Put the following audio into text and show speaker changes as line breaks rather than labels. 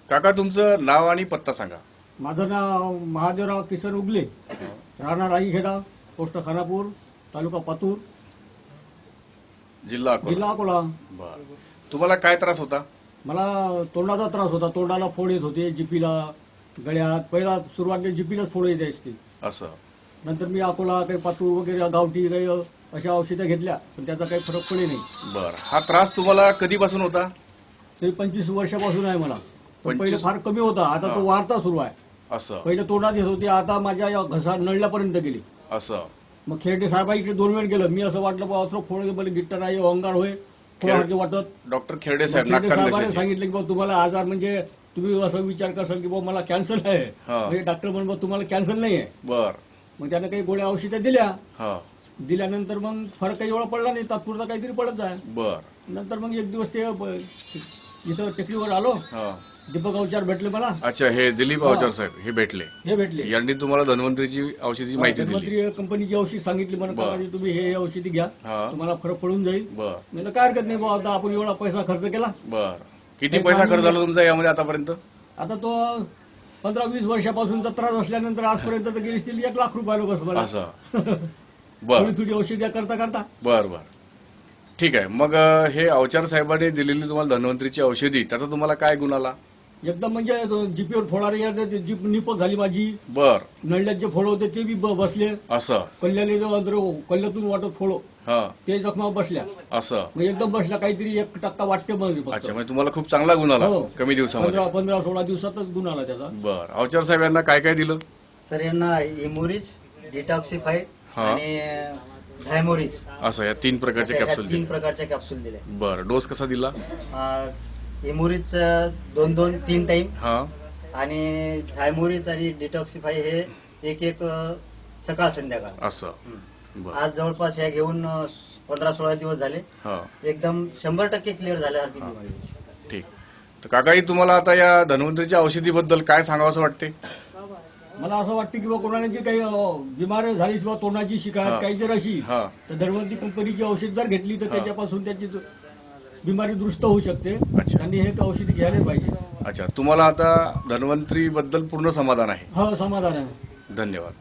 काका तुमचं नाव आणि पत्ता सांगा.
माझं नाव महादेवराव किसन उगले, राहणार आईखेडा, पोस्ट खानापूर, तालुका पातूर,
जिल्हा
जिल्हा अकोला.
बर, तुम्हाला काय त्रास होता?
मला तोंडाचा त्रास होता. तोंडाला फोड येत होते, जिपीला, गळ्यात. पहिला सुरुवातीला जिपीलाच फोड येत असते.
असं.
नंतर मी अकोला, काही पातूर वगैरे गावठी काही अशा औषधं घेतल्या, पण त्याचा काही फरक पडले नाही.
बर, हा त्रास तुम्हाला कधीपासून होता?
तरी 25 वर्षापासून आहे मला. पण
25?
पहिले फार कमी होता, आता तो वाढता सुरू आहे.
असं.
पहिले तोंडात येत होते, आता माझ्या या घसा नळल्यापर्यंत गेली.
असं.
मग खेरडे साहेबांकडे 2 वेळ गेलं. मी असं वाटलं बा असं फोड मला गिट्टर आहे, अंगार होय, थोडं वाटत.
डॉक्टर खेरडे साहेब
खेरडे साहेबांनी
नागकांदे
सांगितलं की बा तुम्हाला आजार म्हणजे तुम्ही असं विचार करसाल की बा मला कॅन्सर आहे.
हा.
म्हणजे डॉक्टर म्हणून तुम्हाला कॅन्सर नाही आहे.
बर.
मग त्यानं काही गोळ्या औषधं दिल्या.
हा.
दिल्यानंतर मग फरक काही एवढा पडला नाही, तात्पुरता काहीतरी पडत आहे.
बर.
नंतर मग एक दिवस ते इथं टेकडीवर आलो,
हा.
दीपक अवचार भेटले मला.
अच्छा, हे दिलीप अवचार साहेब हे भेटले.
हे भेटले.
यांनी तुम्हाला धन्वंतरीची औषधाची माहिती दिली.
धन्वंतरी कंपनीची औषध सांगितली मला,
बरं.
तुम्ही हे औषधी घ्या,
हा.
तुम्हाला फरक पडून जाईल.
बर.
म्हणजे काय हरकत नाही बा, आता आपण एवढा पैसा खर्च केला.
बर, किती पैसा खर्च झाला तुमचा यामध्ये आतापर्यंत?
आता तो 15-20 वर्षापासूनचा त्रास असल्यानंतर आजपर्यंत तर गेली असतील 1 लाख रुपये लोक मला.
असं. बर.
थोडी थोडी औषधी करता करता.
बर बर, ठीक आहे. मग हे अवचार साहेबांनी दिलेली तुम्हाला धन्वंतरीची औषधी, त्याचा तुम्हाला काय गुण आला?
एकदम म्हणजे जीपीवर फोडारे, जीप निपक झाली माझी.
बर.
नळल्यात जे फोड होते ते बी बसले.
असं.
कल्ल्याने कल्ल्यातून वाटत फोड
हा.
ते जखमा बसल्या.
असं.
मग एकदम बसल्या, काहीतरी 1% वाटते मग फक्त.
अच्छा, म्हणजे तुम्हाला खूप चांगला गुण आला
हो.
कमी दिवसामध्ये.
15-16 दिवसातच गुण आला त्याचा.
बर. अवचार साहेब यांना काय काय दिलं?
सर यांना इमोरिज, डिटॉक्सिफाय
हा.
आणि झायमोरिज
असं या 3 प्रकारचे
अशा
कॅप्सूल
3
दिले.
प्रकारच्या कॅप्सूल दिल्या.
बर. डोस कसा दिला?
इमोरिज 2-2-3 टाइम
हा.
आणि झायमोरिज आणि डिटॉक्सिफाय हे एक सकाळ संध्याकाळ.
असं. बर.
आज जवळपास ह्या घेऊन 15-16 दिवस झाले.
हा.
एकदम 100% क्लिअर झाल्यासारखी बिमारी.
ठीक. तर काकाई तुम्हाला आता या धन्वंतरीच्या औषधीबद्दल काय सांगावं असं वाटते?
मला असं वाटतं की बा कोणाला जी काही बिमारी झाली किंवा तोंडाची शिकायत
हा.
काही जर अशी,
हा.
तर धन्वंतरी कंपनीची औषध जर घेतली तर
हा.
त्याच्यापासून त्याची बिमारी दुरुस्त होऊ शकते.
अच्छा.
त्यांनी हे औषधी घ्यायला पाहिजे.
अच्छा, तुम्हाला आता धन्वंतरी बद्दल पूर्ण समाधान आहे?
हो, समाधान आहे.
धन्यवाद.